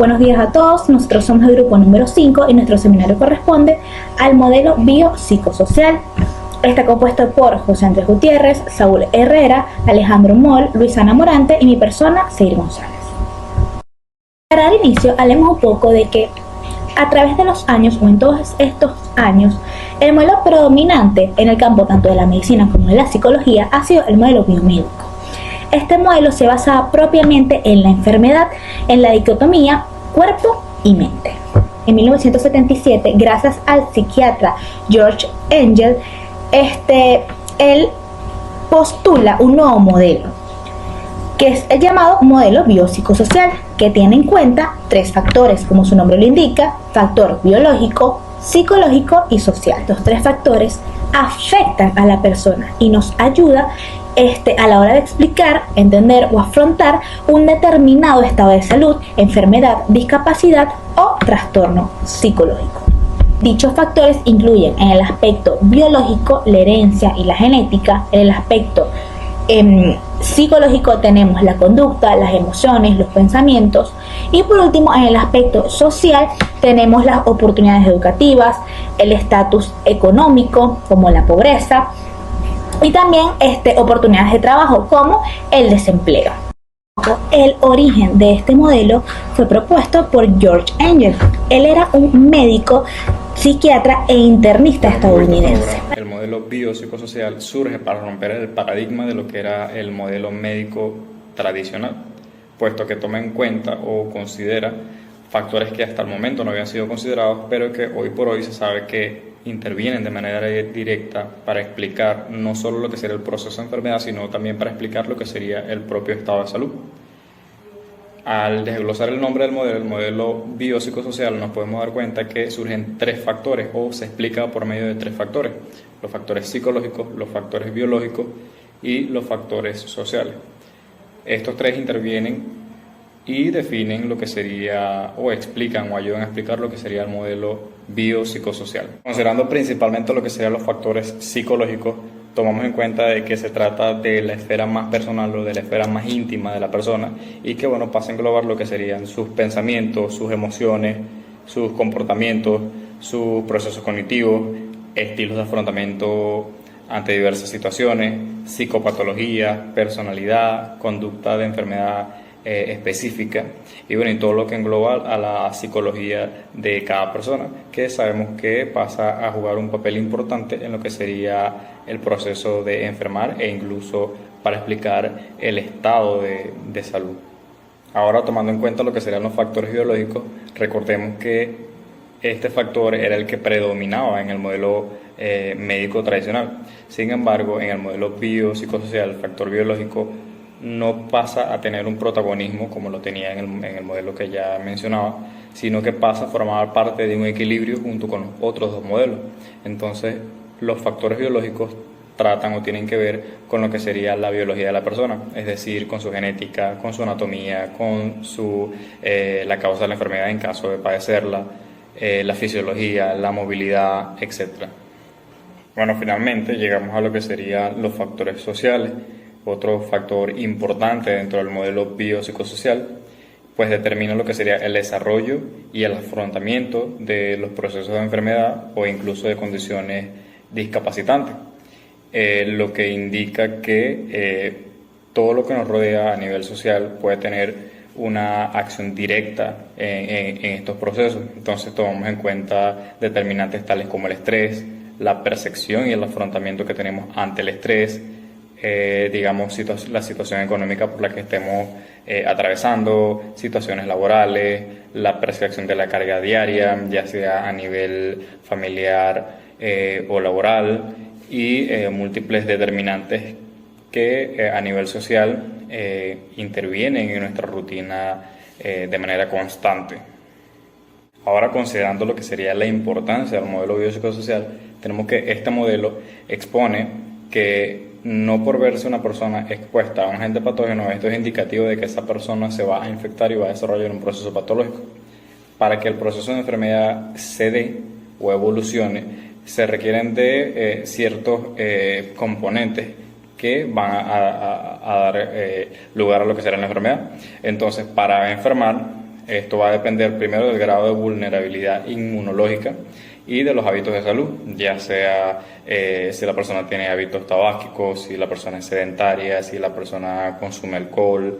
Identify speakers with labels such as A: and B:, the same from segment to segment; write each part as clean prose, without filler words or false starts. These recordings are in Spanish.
A: Buenos días a todos, nosotros somos el grupo número 5 y nuestro seminario corresponde al modelo biopsicosocial. Está compuesto por José Andrés Gutiérrez, Saúl Herrera, Alejandro Moll, Luisana Morante y mi persona, Seir González. Para dar inicio, hablemos un poco de que a través de los años o en todos estos años, el modelo predominante en el campo tanto de la medicina como de la psicología ha sido el modelo biomédico. Este modelo se basaba propiamente en la enfermedad, en la dicotomía cuerpo y mente. En 1977, gracias al psiquiatra George Engel, él postula un nuevo modelo, que es el llamado modelo biopsicosocial, que tiene en cuenta tres factores, como su nombre lo indica: factor biológico, psicológico y social. Los tres factores afectan a la persona y nos ayuda a la hora de explicar, entender o afrontar un determinado estado de salud, enfermedad, discapacidad o trastorno psicológico. Dichos factores incluyen en el aspecto biológico la herencia y la genética, en el aspecto psicológico tenemos la conducta, las emociones, los pensamientos, y por último en el aspecto social tenemos las oportunidades educativas, el estatus económico como la pobreza y también oportunidades de trabajo como el desempleo. El origen de este modelo fue propuesto por George Engel. Él era un médico, psiquiatra e internista estadounidense.
B: El modelo biopsicosocial surge para romper el paradigma de lo que era el modelo médico tradicional, puesto que toma en cuenta o considera factores que hasta el momento no habían sido considerados, pero que hoy por hoy se sabe que intervienen de manera directa para explicar no solo lo que sería el proceso de enfermedad, sino también para explicar lo que sería el propio estado de salud. Al desglosar el nombre del modelo, el modelo biopsicosocial, nos podemos dar cuenta que surgen tres factores o se explica por medio de tres factores: los factores psicológicos, los factores biológicos y los factores sociales. Estos tres intervienen y definen lo que sería, o explican o ayudan a explicar lo que sería el modelo biopsicosocial. Considerando principalmente lo que serían los factores psicológicos, tomamos en cuenta de que se trata de la esfera más personal o de la esfera más íntima de la persona y que pasa a englobar lo que serían sus pensamientos, sus emociones, sus comportamientos, sus procesos cognitivos, estilos de afrontamiento ante diversas situaciones, psicopatología, personalidad, conducta de enfermedad específica y todo lo que engloba a la psicología de cada persona, que sabemos que pasa a jugar un papel importante en lo que sería el proceso de enfermar e incluso para explicar el estado de salud. Ahora, tomando en cuenta lo que serían los factores biológicos, recordemos que este factor era el que predominaba en el modelo médico tradicional. Sin embargo, en el modelo biopsicosocial, el factor biológico no pasa a tener un protagonismo como lo tenía en el modelo que ya mencionaba, sino que pasa a formar parte de un equilibrio junto con los otros dos modelos. Entonces, los factores biológicos tratan o tienen que ver con lo que sería la biología de la persona, es decir, con su genética, con su anatomía, con la causa de la enfermedad en caso de padecerla, la fisiología, la movilidad, etc. Finalmente llegamos a lo que serían los factores sociales. Otro factor importante dentro del modelo biopsicosocial, pues determina lo que sería el desarrollo y el afrontamiento de los procesos de enfermedad o incluso de condiciones discapacitantes, lo que indica que todo lo que nos rodea a nivel social puede tener una acción directa en estos procesos. Entonces tomamos en cuenta determinantes tales como el estrés, la percepción y el afrontamiento que tenemos ante el estrés, la situación económica por la que estemos atravesando, situaciones laborales, la percepción de la carga diaria, ya sea a nivel familiar o laboral, y múltiples determinantes que a nivel social intervienen en nuestra rutina de manera constante. Ahora, considerando lo que sería la importancia del modelo biopsicosocial, tenemos que este modelo expone que no por verse una persona expuesta a un agente patógeno, esto es indicativo de que esa persona se va a infectar y va a desarrollar un proceso patológico. Para que el proceso de enfermedad se dé o evolucione, se requieren de ciertos componentes que van a dar lugar a lo que será la enfermedad. Entonces, para enfermar, Esto va a depender primero del grado de vulnerabilidad inmunológica y de los hábitos de salud, ya sea si la persona tiene hábitos tabáquicos, si la persona es sedentaria, si la persona consume alcohol,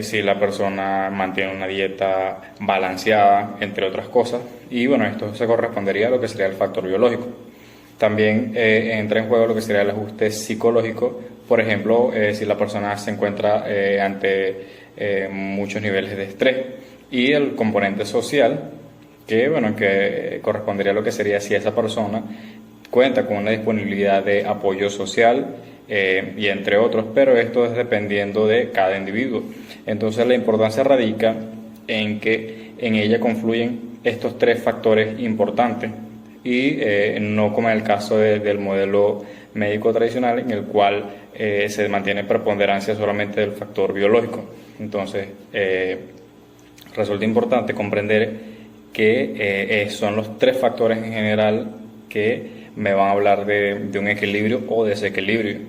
B: si la persona mantiene una dieta balanceada, entre otras cosas. Y bueno, esto se correspondería a lo que sería el factor biológico. También entra en juego lo que sería el ajuste psicológico, por ejemplo, si la persona se encuentra ante muchos niveles de estrés, y el componente social, que bueno, que correspondería a lo que sería si esa persona cuenta con una disponibilidad de apoyo social, y entre otros, pero esto es dependiendo de cada individuo. Entonces la importancia radica en que en ella confluyen estos tres factores importantes, y no como en el caso del modelo médico tradicional, en el cual se mantiene preponderancia solamente del factor biológico. Entonces resulta importante comprender que son los tres factores en general que me van a hablar de un equilibrio o desequilibrio.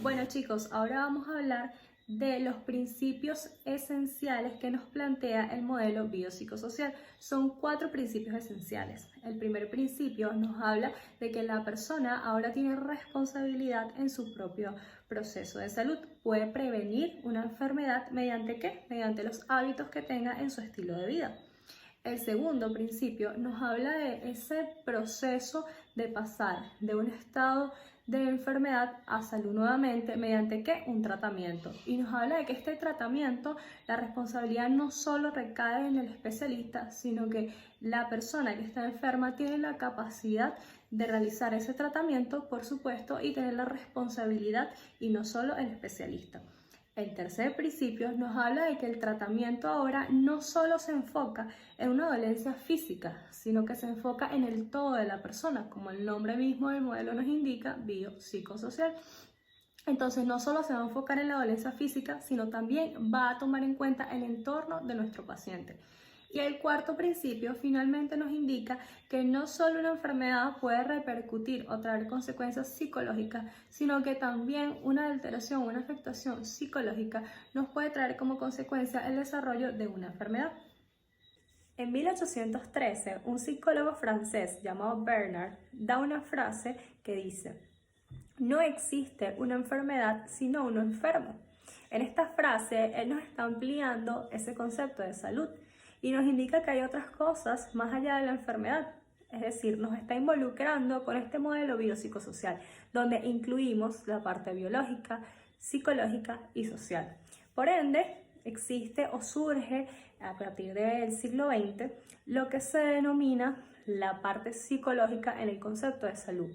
C: Bueno chicos, ahora vamos a hablar de los principios esenciales que nos plantea el modelo biopsicosocial. Son 4 principios esenciales. El primer principio nos habla de que la persona ahora tiene responsabilidad en su propio proceso de salud. Puede prevenir una enfermedad ¿mediante qué? Mediante los hábitos que tenga en su estilo de vida. El segundo principio nos habla de ese proceso de pasar de un estado de enfermedad a salud nuevamente, ¿mediante qué? Un tratamiento. Y nos habla de que este tratamiento, la responsabilidad no solo recae en el especialista, sino que la persona que está enferma tiene la capacidad de realizar ese tratamiento, por supuesto, y tener la responsabilidad, y no solo el especialista. El tercer principio nos habla de que el tratamiento ahora no solo se enfoca en una dolencia física, sino que se enfoca en el todo de la persona, como el nombre mismo del modelo nos indica, biopsicosocial. Entonces no solo se va a enfocar en la dolencia física, sino también va a tomar en cuenta el entorno de nuestro paciente. Y el cuarto principio finalmente nos indica que no solo una enfermedad puede repercutir o traer consecuencias psicológicas, sino que también una alteración, una afectación psicológica nos puede traer como consecuencia el desarrollo de una enfermedad. En 1813, un psicólogo francés llamado Bernard da una frase que dice: "No existe una enfermedad sino uno enfermo". En esta frase, él nos está ampliando ese concepto de salud y nos indica que hay otras cosas más allá de la enfermedad. Es decir, nos está involucrando con este modelo biopsicosocial, donde incluimos la parte biológica, psicológica y social. Por ende, existe o surge a partir del siglo XX lo que se denomina la parte psicológica en el concepto de salud.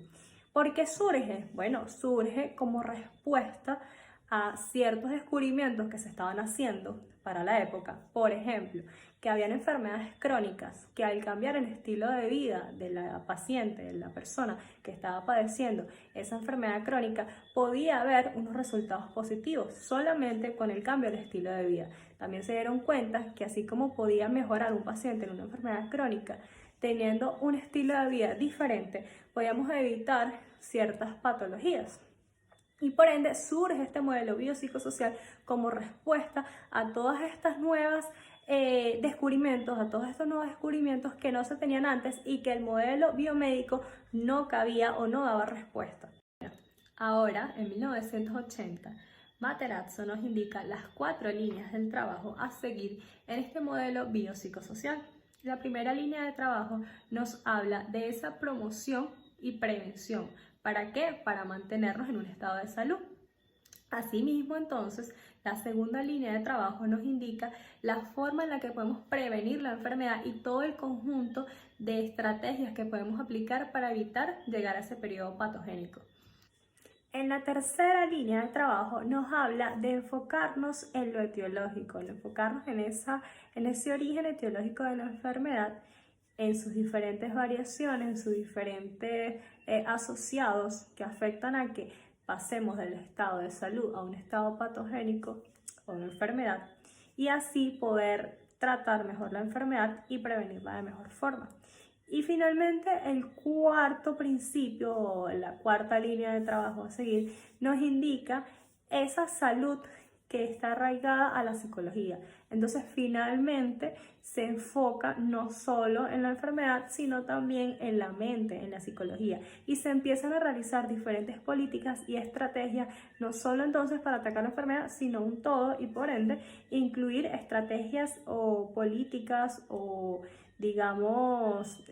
C: ¿Por qué surge? Bueno, surge como respuesta a ciertos descubrimientos que se estaban haciendo para la época. Por ejemplo, que habían enfermedades crónicas que al cambiar el estilo de vida de la paciente, de la persona que estaba padeciendo esa enfermedad crónica, podía haber unos resultados positivos solamente con el cambio del estilo de vida. También se dieron cuenta que así como podía mejorar un paciente en una enfermedad crónica, teniendo un estilo de vida diferente, podíamos evitar ciertas patologías. Y por ende surge este modelo biopsicosocial como respuesta a todas estas nuevas descubrimientos, a todos estos nuevos descubrimientos que no se tenían antes y que el modelo biomédico no cabía o no daba respuesta. Ahora, en 1980, Materazzo nos indica las 4 líneas del trabajo a seguir en este modelo biopsicosocial. La primera línea de trabajo nos habla de esa promoción y prevención. ¿Para qué? Para mantenernos en un estado de salud. Asimismo, entonces, la segunda línea de trabajo nos indica la forma en la que podemos prevenir la enfermedad y todo el conjunto de estrategias que podemos aplicar para evitar llegar a ese periodo patogénico. En la tercera línea de trabajo nos habla de enfocarnos en lo etiológico, de enfocarnos en ese origen etiológico de la enfermedad, en sus diferentes variaciones, en sus diferentes asociados que afectan a que pasemos del estado de salud a un estado patogénico o una enfermedad, y así poder tratar mejor la enfermedad y prevenirla de mejor forma. Y finalmente el cuarto principio o la cuarta línea de trabajo a seguir nos indica esa salud que está arraigada a la psicología, Entonces, finalmente se enfoca no solo en la enfermedad, sino también en la mente, en la psicología. Y se empiezan a realizar diferentes políticas y estrategias, no solo entonces para atacar la enfermedad, sino un todo y por ende incluir estrategias o políticas o digamos,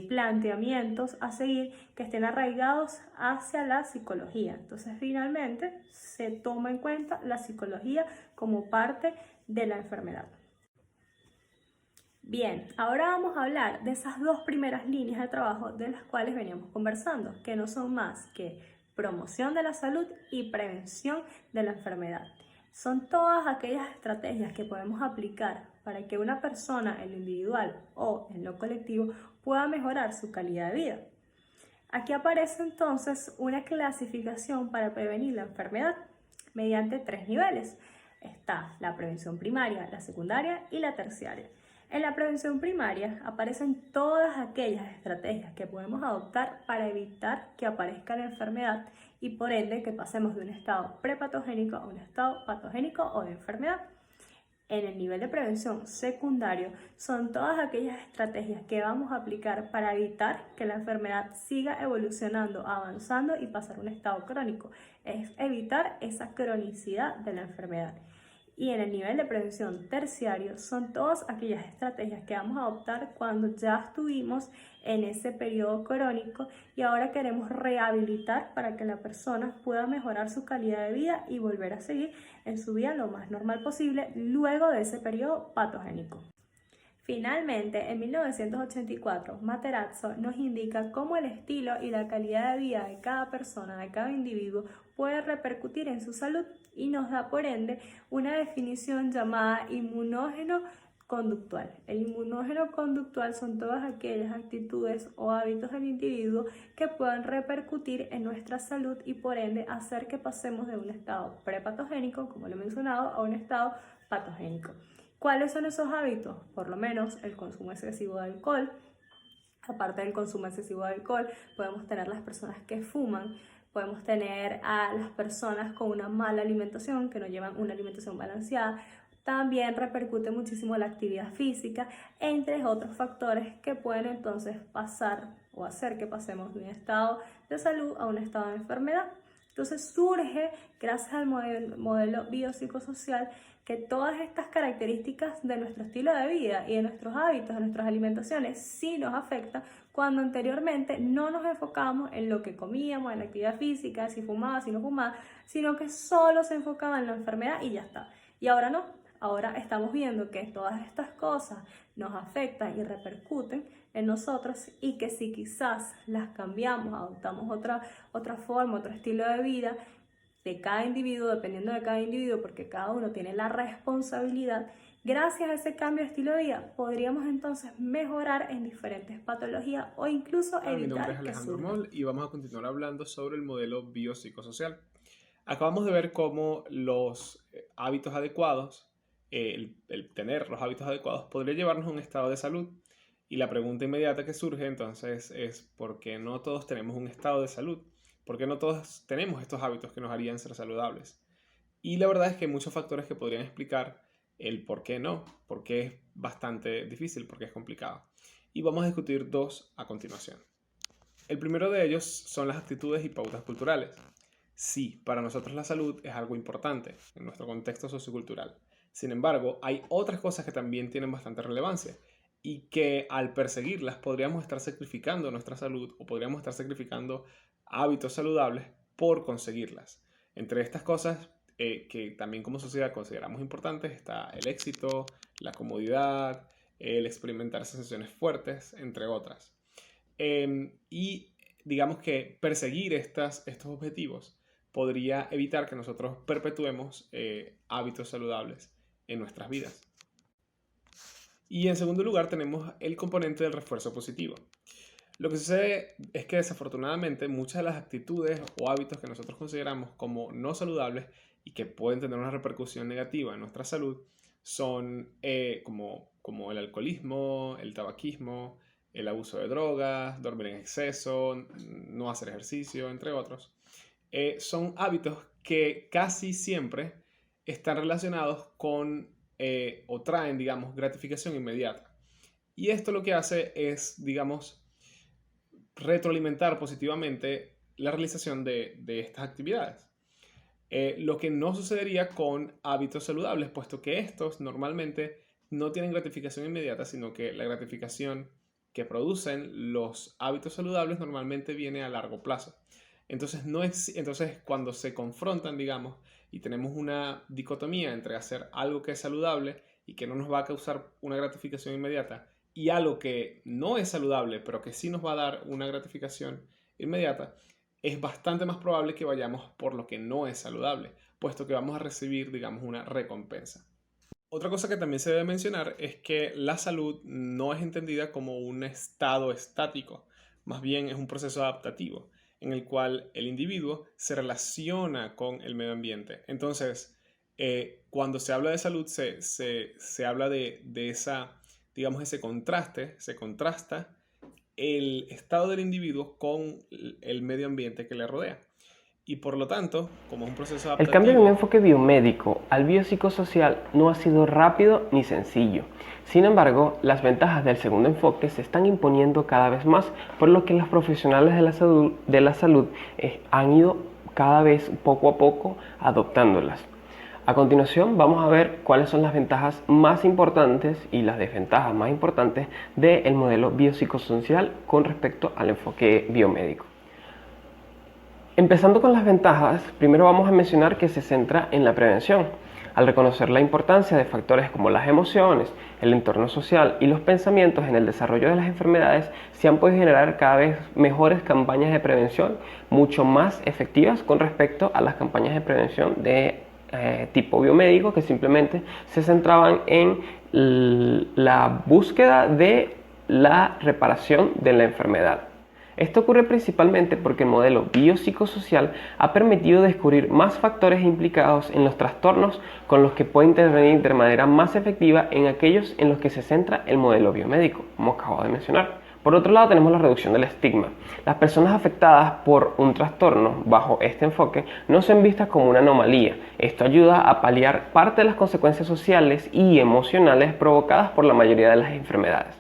C: planteamientos a seguir que estén arraigados hacia la psicología. Entonces, finalmente, se toma en cuenta la psicología como parte de la enfermedad. Bien, ahora vamos a hablar de esas dos primeras líneas de trabajo de las cuales veníamos conversando, que no son más que promoción de la salud y prevención de la enfermedad. Son todas aquellas estrategias que podemos aplicar para que una persona en lo individual o en lo colectivo pueda mejorar su calidad de vida. Aquí aparece entonces una clasificación para prevenir la enfermedad mediante 3 niveles. Está la prevención primaria, la secundaria y la terciaria. En la prevención primaria aparecen todas aquellas estrategias que podemos adoptar para evitar que aparezca la enfermedad y por ende que pasemos de un estado prepatogénico a un estado patogénico o de enfermedad. En el nivel de prevención secundario son todas aquellas estrategias que vamos a aplicar para evitar que la enfermedad siga evolucionando, avanzando y pasar a un estado crónico. Es evitar esa cronicidad de la enfermedad. Y en el nivel de prevención terciario son todas aquellas estrategias que vamos a adoptar cuando ya estuvimos en ese periodo crónico y ahora queremos rehabilitar para que la persona pueda mejorar su calidad de vida y volver a seguir en su vida lo más normal posible luego de ese periodo patogénico. Finalmente, en 1984, Materazzo nos indica cómo el estilo y la calidad de vida de cada persona, de cada individuo, puede repercutir en su salud y nos da por ende una definición llamada inmunógeno conductual. El inmunógeno conductual son todas aquellas actitudes o hábitos del individuo que puedan repercutir en nuestra salud y por ende hacer que pasemos de un estado prepatogénico, como lo he mencionado, a un estado patogénico. ¿Cuáles son esos hábitos? Por lo menos el consumo excesivo de alcohol. Aparte del consumo excesivo de alcohol, podemos tener las personas que fuman, podemos tener a las personas con una mala alimentación, que no llevan una alimentación balanceada. También repercute muchísimo la actividad física, entre otros factores que pueden entonces pasar o hacer que pasemos de un estado de salud a un estado de enfermedad. Entonces surge, gracias al modelo biopsicosocial, que todas estas características de nuestro estilo de vida y de nuestros hábitos, de nuestras alimentaciones, sí nos afectan cuando anteriormente no nos enfocábamos en lo que comíamos, en la actividad física, si fumaba, si no fumaba, sino que solo se enfocaba en la enfermedad y ya está. Y ahora no, ahora estamos viendo que todas estas cosas nos afectan y repercuten en nosotros y que si quizás las cambiamos, adoptamos otra forma, otro estilo de vida de cada individuo, dependiendo de cada individuo, porque cada uno tiene la responsabilidad, gracias a ese cambio de estilo de vida podríamos entonces mejorar en diferentes patologías o incluso evitar.
D: Mi nombre es Alejandro Moll y vamos a continuar hablando sobre el modelo biopsicosocial. Acabamos de ver cómo los hábitos adecuados, el tener los hábitos adecuados podría llevarnos a un estado de salud. Y la pregunta inmediata que surge entonces es ¿por qué no todos tenemos un estado de salud? ¿Por qué no todos tenemos estos hábitos que nos harían ser saludables? Y la verdad es que hay muchos factores que podrían explicar el por qué no, porque es bastante difícil, porque es complicado. Y vamos a discutir dos a continuación. El primero de ellos son las actitudes y pautas culturales. Sí, para nosotros la salud es algo importante en nuestro contexto sociocultural. Sin embargo, hay otras cosas que también tienen bastante relevancia y que al perseguirlas podríamos estar sacrificando nuestra salud o podríamos estar sacrificando hábitos saludables por conseguirlas. Entre estas cosas que también como sociedad consideramos importantes está el éxito, la comodidad, el experimentar sensaciones fuertes, entre otras. Y digamos que perseguir estos objetivos podría evitar que nosotros perpetuemos hábitos saludables en nuestras vidas. Y en segundo lugar tenemos el componente del refuerzo positivo. Lo que sucede es que desafortunadamente muchas de las actitudes o hábitos que nosotros consideramos como no saludables y que pueden tener una repercusión negativa en nuestra salud son como el alcoholismo, el tabaquismo, el abuso de drogas, dormir en exceso, no hacer ejercicio, entre otros. Son hábitos que casi siempre están relacionados con o traen, digamos, gratificación inmediata. Y esto lo que hace es, digamos, retroalimentar positivamente la realización de estas actividades. Lo que no sucedería con hábitos saludables, puesto que estos normalmente no tienen gratificación inmediata, sino que la gratificación que producen los hábitos saludables normalmente viene a largo plazo. Entonces, entonces cuando se confrontan, digamos, y tenemos una dicotomía entre hacer algo que es saludable y que no nos va a causar una gratificación inmediata, y algo que no es saludable, pero que sí nos va a dar una gratificación inmediata, es bastante más probable que vayamos por lo que no es saludable, puesto que vamos a recibir, digamos, una recompensa. Otra cosa que también se debe mencionar es que la salud no es entendida como un estado estático, más bien es un proceso adaptativo en el cual el individuo se relaciona con el medio ambiente. Entonces, cuando se habla de salud, se habla de esa, digamos, ese contraste, se contrasta el estado del individuo con el medio ambiente que le rodea. Y por lo tanto, como es un proceso
E: El
D: adaptativo...
E: cambio de un enfoque biomédico al biopsicosocial no ha sido rápido ni sencillo. Sin embargo, las ventajas del segundo enfoque se están imponiendo cada vez más, por lo que los profesionales de la salud han ido cada vez poco a poco adoptándolas. A continuación vamos a ver cuáles son las ventajas más importantes y las desventajas más importantes del modelo biopsicosocial con respecto al enfoque biomédico. Empezando con las ventajas, primero vamos a mencionar que se centra en la prevención. Al reconocer la importancia de factores como las emociones, el entorno social y los pensamientos en el desarrollo de las enfermedades, se han podido generar cada vez mejores campañas de prevención, mucho más efectivas con respecto a las campañas de prevención de tipo biomédico, que simplemente se centraban en la búsqueda de la reparación de la enfermedad. Esto ocurre principalmente porque el modelo biopsicosocial ha permitido descubrir más factores implicados en los trastornos con los que puede intervenir de manera más efectiva en aquellos en los que se centra el modelo biomédico, como acabo de mencionar. Por otro lado, tenemos la reducción del estigma. Las personas afectadas por un trastorno bajo este enfoque no son vistas como una anomalía. Esto ayuda a paliar parte de las consecuencias sociales y emocionales provocadas por la mayoría de las enfermedades.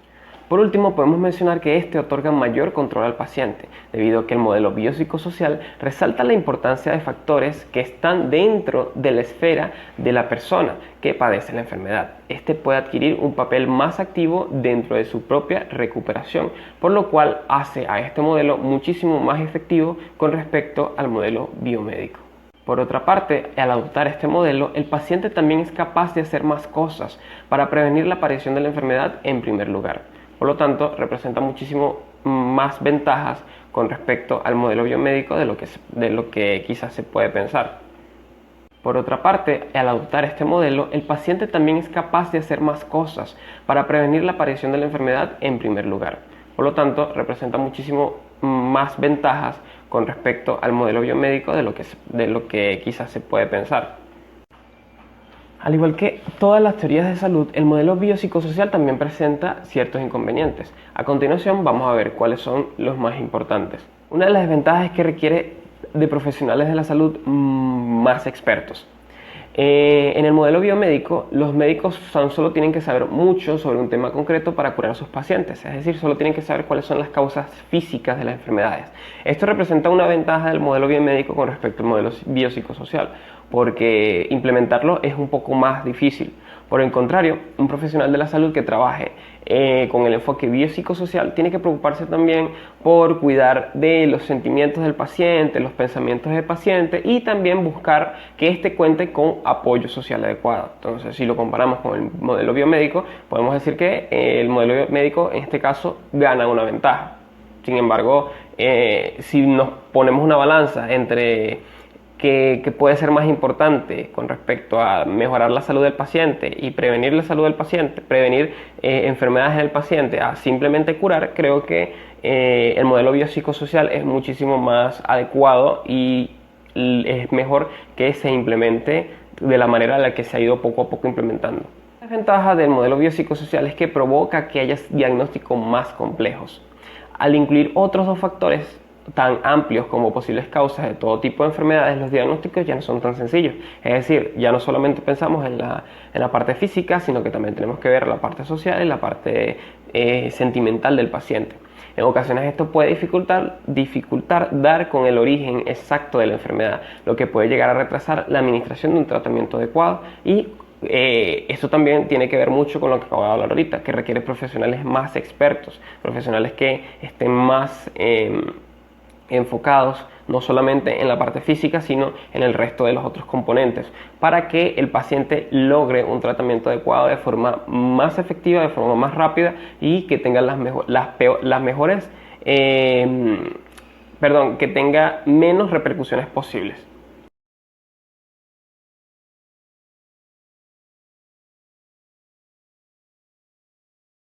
E: Por último, podemos mencionar que este otorga mayor control al paciente, debido a que el modelo biopsicosocial resalta la importancia de factores que están dentro de la esfera de la persona que padece la enfermedad. Este puede adquirir un papel más activo dentro de su propia recuperación, por lo cual hace a este modelo muchísimo más efectivo con respecto al modelo biomédico. Por otra parte, al adoptar este modelo, el paciente también es capaz de hacer más cosas para prevenir la aparición de la enfermedad en primer lugar. Por lo tanto, representa muchísimo más ventajas con respecto al modelo biomédico de lo que quizás se puede pensar. Por otra parte, al adoptar este modelo, el paciente también es capaz de hacer más cosas para prevenir la aparición de la enfermedad en primer lugar. Por lo tanto, representa muchísimo más ventajas con respecto al modelo biomédico de lo que quizás se puede pensar. Al igual que todas las teorías de salud, el modelo biopsicosocial también presenta ciertos inconvenientes. A continuación vamos a ver cuáles son los más importantes. Una de las desventajas es que requiere de profesionales de la salud más expertos. En el modelo biomédico, los médicos solo tienen que saber mucho sobre un tema concreto para curar a sus pacientes, es decir, solo tienen que saber cuáles son las causas físicas de las enfermedades. Esto representa una ventaja del modelo biomédico con respecto al modelo biopsicosocial, porque implementarlo es un poco más difícil. Por el contrario, un profesional de la salud que trabaje con el enfoque biopsicosocial tiene que preocuparse también por cuidar de los sentimientos del paciente, los pensamientos del paciente y también buscar que éste cuente con apoyo social adecuado. Entonces, si lo comparamos con el modelo biomédico, podemos decir que el modelo biomédico en este caso gana una ventaja. Sin embargo, si nos ponemos una balanza entre que puede ser más importante con respecto a mejorar la salud del paciente y prevenir la salud del paciente, prevenir enfermedades en el paciente, a simplemente curar, creo que el modelo biopsicosocial es muchísimo más adecuado y es mejor que se implemente de la manera en la que se ha ido poco a poco implementando. La ventaja del modelo biopsicosocial es que provoca que haya diagnósticos más complejos. Al incluir otros dos factores tan amplios como posibles causas de todo tipo de enfermedades, los diagnósticos ya no son tan sencillos. Es decir, ya no solamente pensamos en la parte física, sino que también tenemos que ver la parte social y la parte sentimental del paciente. En ocasiones esto puede dificultar dar con el origen exacto de la enfermedad, lo que puede llegar a retrasar la administración de un tratamiento adecuado y esto también tiene que ver mucho con lo que acabo de hablar ahorita, que requiere profesionales más expertos, profesionales que estén más enfocados no solamente en la parte física, sino en el resto de los otros componentes, para que el paciente logre un tratamiento adecuado de forma más efectiva, de forma más rápida y que tenga que tenga menos repercusiones posibles.